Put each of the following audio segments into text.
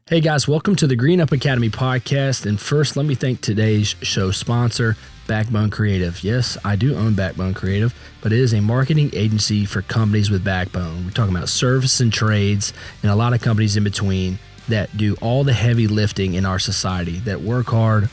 Hey guys, welcome to the Green Up Academy podcast. And first, let me thank today's show sponsor, Backbone Creative. Yes, I do own Backbone Creative, but it is a marketing agency for companies with backbone. We're talking about service and trades and a lot of companies in between that do all the heavy lifting in our society, that work hard,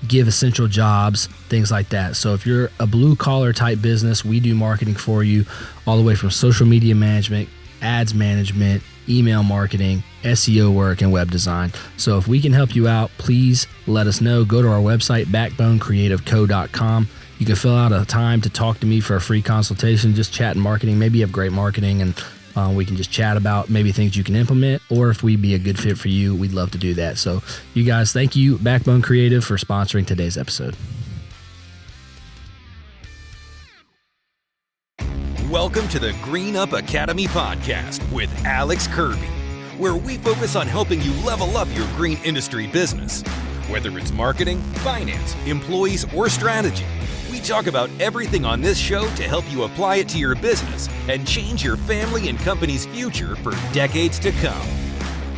give essential jobs, things like that. So if you're a blue collar type business, we do marketing for you all the way from social media management, ads management, email marketing, SEO work, and web design. So if we can help you out, please let us know. Go to our website, backbonecreativeco.com. You can fill out a time to talk to me for a free consultation, just chat and marketing. Maybe you have great marketing and we can just chat about maybe things you can implement, or if we'd be a good fit for you, we'd love to do that. So you guys, thank you, Backbone Creative, for sponsoring today's episode. Welcome to the Green Up Academy podcast with Alex Kirby, where we focus on helping you level up your green industry business. Whether it's marketing, finance, employees, or strategy, we talk about everything on this show to help you apply it to your business and change your family and company's future for decades to come.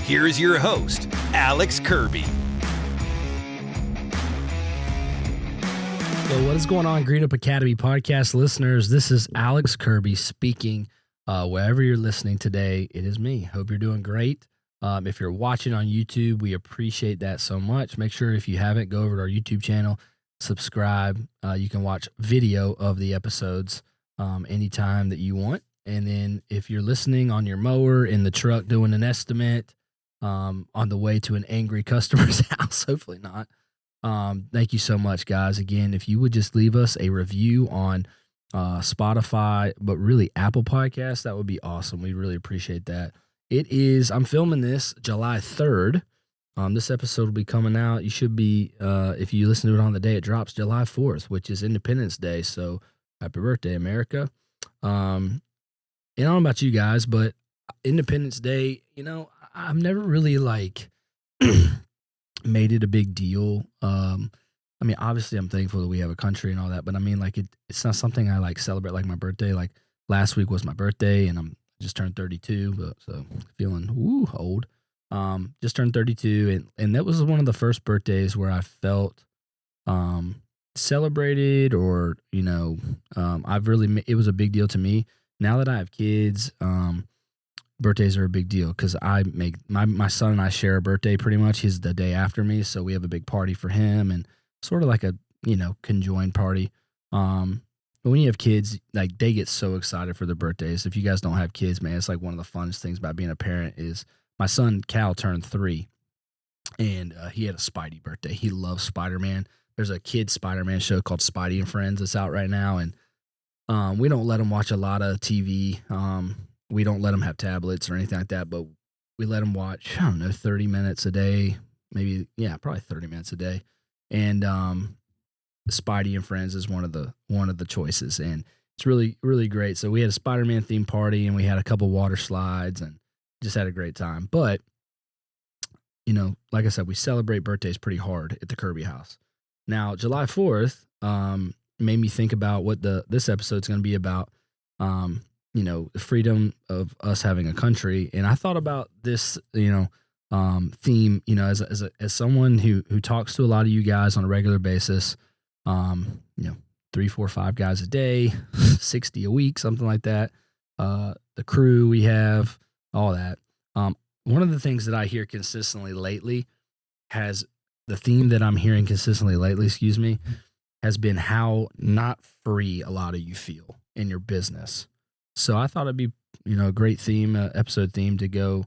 Here's your host, Alex Kirby. So what is going on, Green Up Academy podcast listeners? This is Alex Kirby speaking. Wherever you're listening today, it is me. Hope you're doing great. If you're watching on YouTube, we appreciate that so much. Make sure if you haven't, go over to our YouTube channel, subscribe. You can watch video of the episodes anytime that you want. And then if you're listening on your mower, in the truck doing an estimate, on the way to an angry customer's house, hopefully not. Thank you so much, guys. Again, if you would just leave us a review on Spotify, but really Apple Podcasts, that would be awesome. We really appreciate that. I'm filming this July 3rd. This episode will be coming out. You should be, if you listen to it on the day it drops, July 4th, which is Independence Day. So happy birthday, America. And I don't know about you guys, but Independence Day, I've never really made it a big deal. Obviously I'm thankful that we have a country and all that, but it's not something I celebrate like my birthday. Like last week was my birthday and I'm just turned 32, so feeling old. Just turned 32 and that was one of the first birthdays where I felt celebrated or, it was a big deal to me. Now that I have kids, birthdays are a big deal because I make my son and I share a birthday pretty much. He's the day after me, so we have a big party for him and sort of like a conjoined party. But when you have kids, they get so excited for their birthdays. If you guys don't have kids, man, it's one of the funnest things about being a parent is my son Cal turned 3, and he had a Spidey birthday. He loves Spider-Man. There's a kids Spider-Man show called Spidey and Friends that's out right now, and we don't let him watch a lot of TV. We don't let them have tablets or anything like that, but we let them watch, 30 minutes a day, probably 30 minutes a day. And Spidey and Friends is one of the choices, and it's really, really great. So we had a Spider-Man themed party, and we had a couple water slides, and just had a great time. But like I said, we celebrate birthdays pretty hard at the Kirby house. Now, July 4th made me think about what this episode's going to be about. The freedom of us having a country. And I thought about this, theme, as someone who talks to a lot of you guys on a regular basis, 3, 4, 5 guys a day, 60 a week, something like that. The crew we have, all that. One of the things that I hear consistently lately the theme that I'm hearing consistently lately, has been how not free a lot of you feel in your business. So I thought it'd be, a great theme, episode theme to go,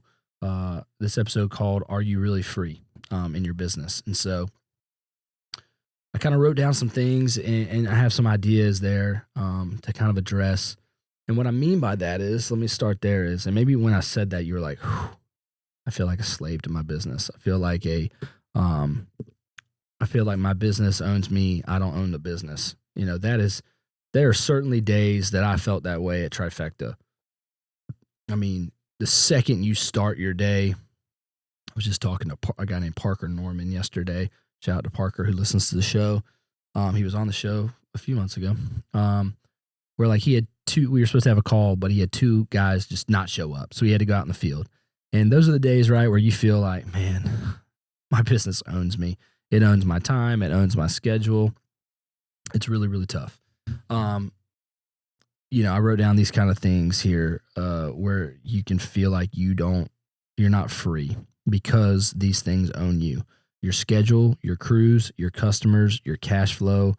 this episode called, Are You Really Free in Your Business? And so I kind of wrote down some things and I have some ideas there to kind of address. And what I mean by that is, let me start there is, and maybe when I said that, you were like, I feel like a slave to my business. I feel like my business owns me. I don't own the business. There are certainly days that I felt that way at Trifecta. The second you start your day, I was just talking to a guy named Parker Norman yesterday. Shout out to Parker who listens to the show. He was on the show a few months ago. Where he had we were supposed to have a call, but he had 2 guys just not show up. So he had to go out in the field. And those are the days, right, where you feel like, man, my business owns me. It owns my time. It owns my schedule. It's really, really tough. I wrote down these kind of things here where you can feel like you're not free because these things own you. Your schedule, your crews, your customers, your cash flow,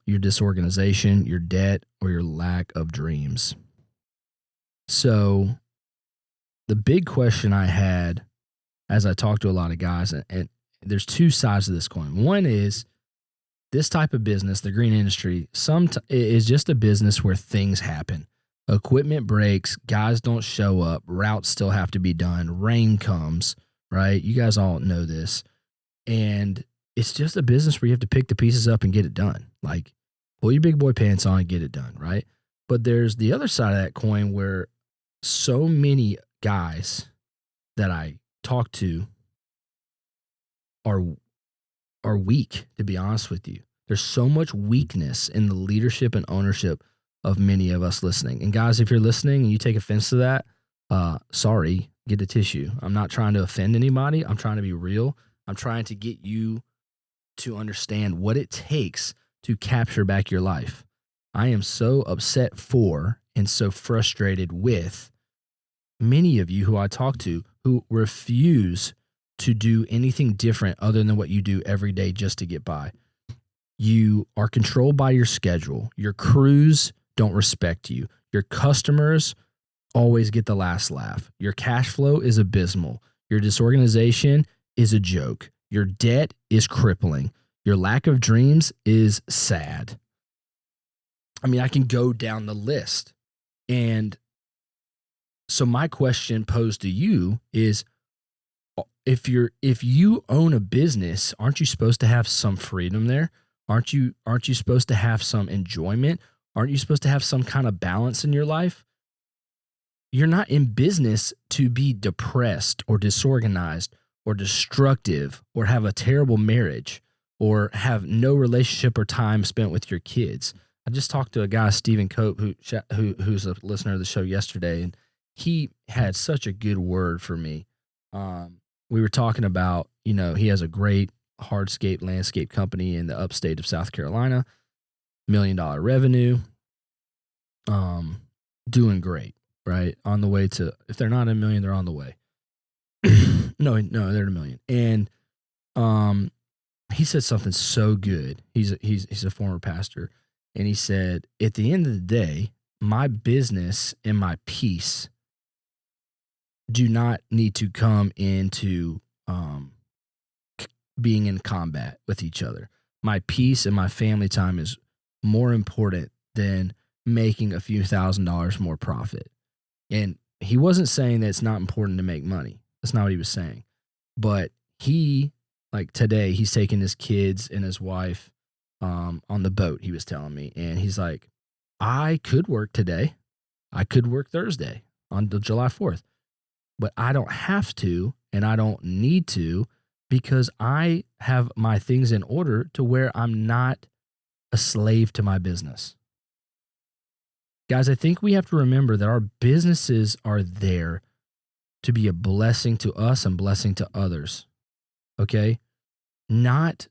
your disorganization, your debt, or your lack of dreams. So the big question I had as I talked to a lot of guys, and there's two sides of this coin. One is this type of business, the green industry, is just a business where things happen. Equipment breaks, guys don't show up, routes still have to be done, rain comes, right? You guys all know this. And it's just a business where you have to pick the pieces up and get it done. Like, pull your big boy pants on and get it done, right? But there's the other side of that coin where so many guys that I talk to are weak, to be honest with you. There's so much weakness in the leadership and ownership of many of us listening. And guys, if you're listening and you take offense to that, sorry, get a tissue. I'm not trying to offend anybody. I'm trying to be real. I'm trying to get you to understand what it takes to capture back your life. I am so upset for and so frustrated with many of you who I talk to who refuse to do anything different other than what you do every day just to get by. You are controlled by your schedule. Your crews don't respect you. Your customers always get the last laugh. Your cash flow is abysmal. Your disorganization is a joke. Your debt is crippling. Your lack of dreams is sad. I mean, I can go down the list. And so my question posed to you is, if you own a business, aren't you supposed to have some freedom there? Aren't you supposed to have some enjoyment? Aren't you supposed to have some kind of balance in your life? You're not in business to be depressed or disorganized or destructive or have a terrible marriage or have no relationship or time spent with your kids. I just talked to a guy, Stephen Cope, who's a listener of the show yesterday, and he had such a good word for me. We were talking about, he has a great hardscape landscape company in the upstate of South Carolina, $1 million revenue, doing great, right? On the way to, if they're not a million, they're on the way. No, they're at $1 million. And he said something so good. He's a former pastor, and he said, at the end of the day, my business and my peace do not need to come into being in combat with each other. My peace and my family time is more important than making a few $1,000s more profit. And he wasn't saying that it's not important to make money. That's not what he was saying. But today, he's taking his kids and his wife on the boat, he was telling me. And he's like, I could work today. I could work Thursday on the July 4th. But I don't have to, and I don't need to, because I have my things in order to where I'm not a slave to my business. Guys, I think we have to remember that our businesses are there to be a blessing to us and blessing to others, okay? Not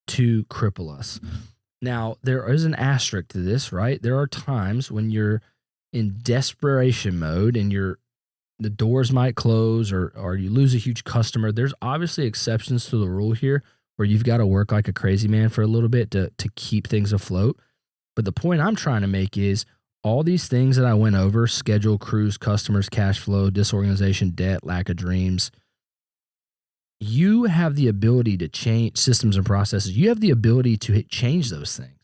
to cripple us. Now, there is an asterisk to this, right? There are times when you're in desperation mode and the doors might close or you lose a huge customer. There's obviously exceptions to the rule here where you've got to work like a crazy man for a little bit to keep things afloat. But the point I'm trying to make is all these things that I went over, schedule, crews, customers, cash flow, disorganization, debt, lack of dreams, you have the ability to change systems and processes. You have the ability to change those things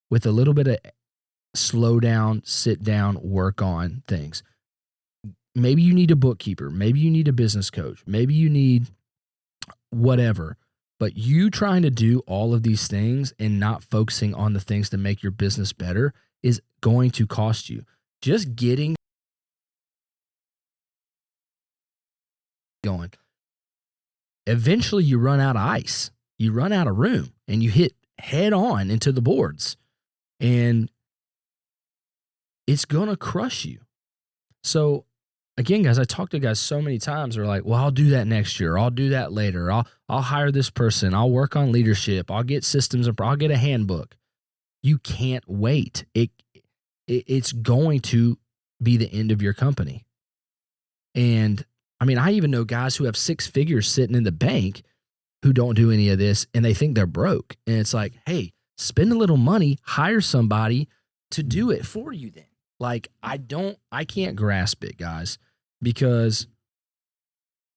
with a little bit of slow down, sit down, work on things. Maybe you need a bookkeeper. Maybe you need a business coach. Maybe you need whatever. But you trying to do all of these things and not focusing on the things to make your business better is going to cost you. Just getting going. Eventually you run out of ice. You run out of room and you hit head on into the boards. And it's going to crush you. So again, guys, I talk to guys so many times. They're like, well, I'll do that next year. I'll do that later. I'll hire this person. I'll work on leadership. I'll get systems and I'll get a handbook. You can't wait. It's going to be the end of your company. And I mean, I even know guys who have 6 figures sitting in the bank who don't do any of this and they think they're broke. And it's like, hey, spend a little money, hire somebody to do it for you then. Like, I can't grasp it, guys, because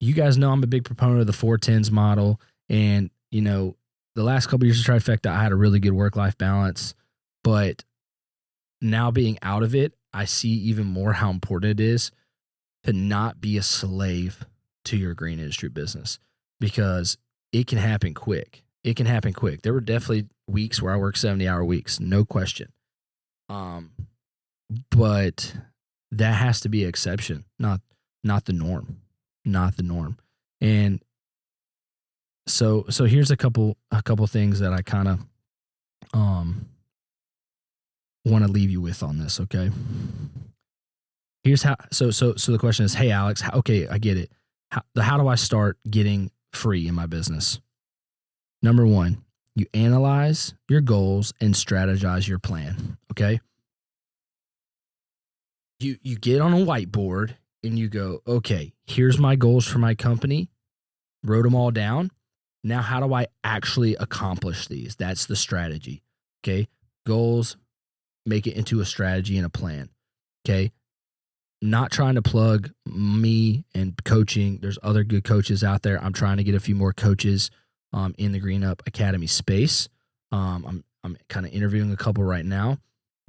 you guys know I'm a big proponent of the 4-10s model. And, you know, the last couple of years of Trifecta, I had a really good work-life balance. But now being out of it, I see even more how important it is to not be a slave to your green industry business, because it can happen quick. It can happen quick. There were definitely weeks where I worked 70-hour weeks, no question. But that has to be an exception, not the norm, not the norm. And so here's a couple things that I kind of want to leave you with on this. Okay. Here's how. So the question is, hey Alex, okay, I get it. How do I start getting free in my business? Number 1, you analyze your goals and strategize your plan. Okay. You get on a whiteboard and you go, okay, here's my goals for my company. Wrote them all down. Now, how do I actually accomplish these? That's the strategy. Okay. Goals, make it into a strategy and a plan. Okay. Not trying to plug me and coaching. There's other good coaches out there. I'm trying to get a few more coaches in the Green Up Academy space. I'm kind of interviewing a couple right now,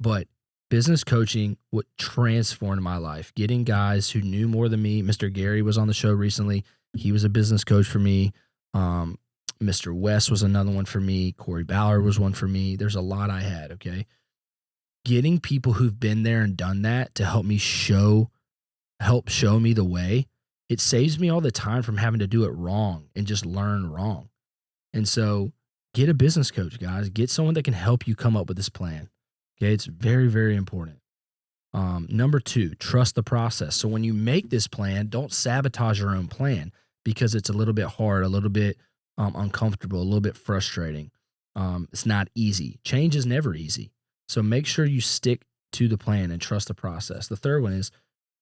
but business coaching what transformed my life. Getting guys who knew more than me. Mr. Gary was on the show recently. He was a business coach for me. Mr. West was another one for me. Corey Ballard was one for me. There's a lot I had, okay? Getting people who've been there and done that to help show me the way, it saves me all the time from having to do it wrong and just learn wrong. And so get a business coach, guys. Get someone that can help you come up with this plan. Okay, it's very, very important. Number 2, trust the process. So when you make this plan, don't sabotage your own plan because it's a little bit hard, a little bit uncomfortable, a little bit frustrating. It's not easy. Change is never easy. So make sure you stick to the plan and trust the process. The third one is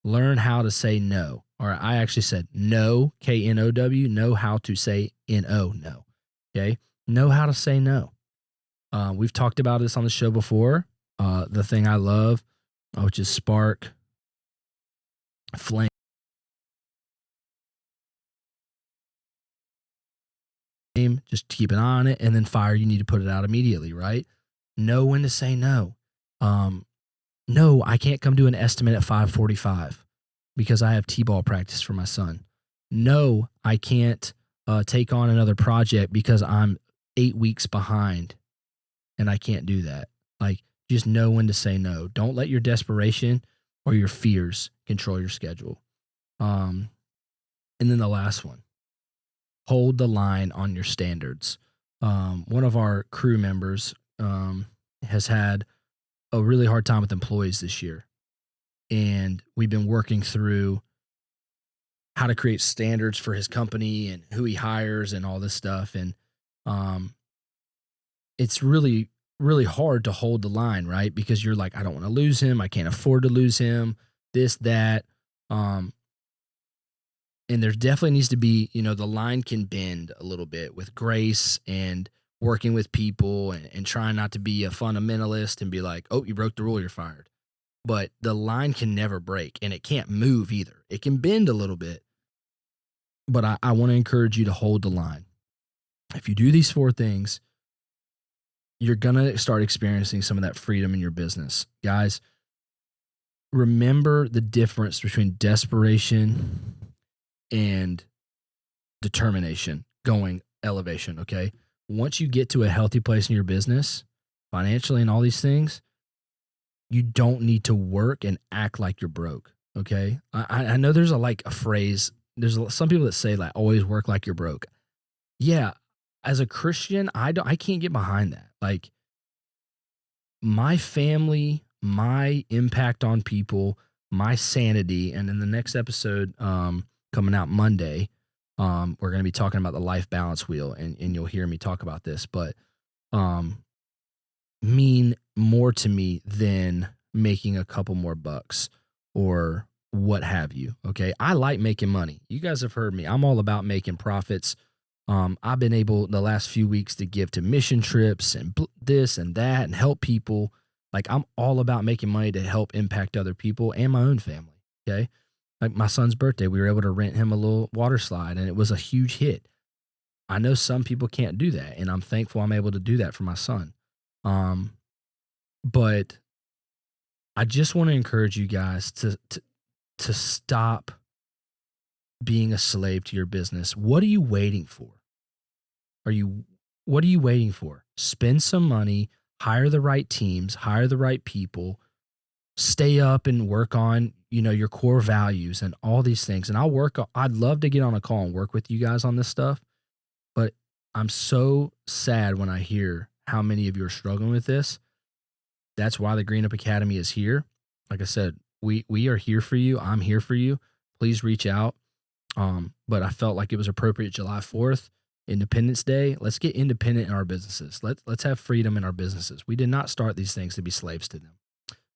learn how to say no. Or I actually said no, K-N-O-W, know how to say N-O, no. Okay, know how to say no. We've talked about this on the show before. The thing I love, which is spark, flame, just keep an eye on it, and then fire, you need to put it out immediately, right? Know when to say no. No, I can't come do an estimate at 5:45 because I have T-ball practice for my son. No, I can't take on another project because I'm 8 weeks behind and I can't do that. Like, just know when to say no. Don't let your desperation or your fears control your schedule. And then the last one, hold the line on your standards. One of our crew members has had a really hard time with employees this year. And we've been working through how to create standards for his company and who he hires and all this stuff. And it's really, really hard to hold the line, right? Because you're like, I don't want to lose him. I can't afford to lose him, this, that. And there definitely needs to be, the line can bend a little bit with grace and working with people and trying not to be a fundamentalist and be like, oh, you broke the rule, you're fired. But the line can never break and it can't move either. It can bend a little bit. But I want to encourage you to hold the line. If you do these 4 things, you're going to start experiencing some of that freedom in your business. Guys, remember the difference between desperation and determination, going elevation, okay? Once you get to a healthy place in your business, financially and all these things, you don't need to work and act like you're broke, okay? I know there's a phrase, there's some people that say like always work like you're broke. Yeah, as a Christian, I can't get behind that. Like, my family, my impact on people, my sanity. And in the next episode, coming out Monday, we're going to be talking about the life balance wheel, and you'll hear me talk about this, but um, mean more to me than making a couple more bucks or what have you. Okay. I like making money. You guys have heard me. I'm all about making profits. I've been able the last few weeks to give to mission trips and this and that and help people. Like, I'm all about making money to help impact other people and my own family. Okay. Like my son's birthday, we were able to rent him a little water slide, and it was a huge hit. I know some people can't do that, and I'm thankful I'm able to do that for my son. Um, but I just want to encourage you guys to stop being a slave to your business. What are you waiting for? What are you waiting for? Spend some money, hire the right teams, hire the right people, stay up and work on, your core values and all these things. And I'd love to get on a call and work with you guys on this stuff, but I'm so sad when I hear how many of you are struggling with this. That's why the Green Up Academy is here. Like I said, we are here for you. I'm here for you. Please reach out. But I felt like it was appropriate July 4th, Independence Day. Let's get independent in our businesses. Let's have freedom in our businesses. We did not start these things to be slaves to them.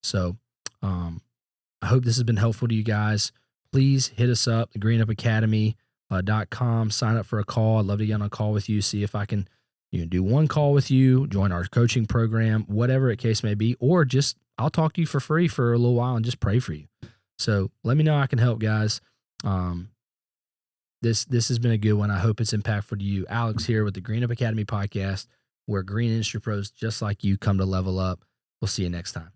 So I hope this has been helpful to you guys. Please hit us up, thegreenupacademy.com. Sign up for a call. I'd love to get on a call with you, see if I can do one call with you, join our coaching program, whatever the case may be, or just I'll talk to you for free for a little while and just pray for you. So let me know how I can help, guys. This has been a good one. I hope it's impactful to you. Alex here with the Green Up Academy podcast, where green industry pros just like you come to level up. We'll see you next time.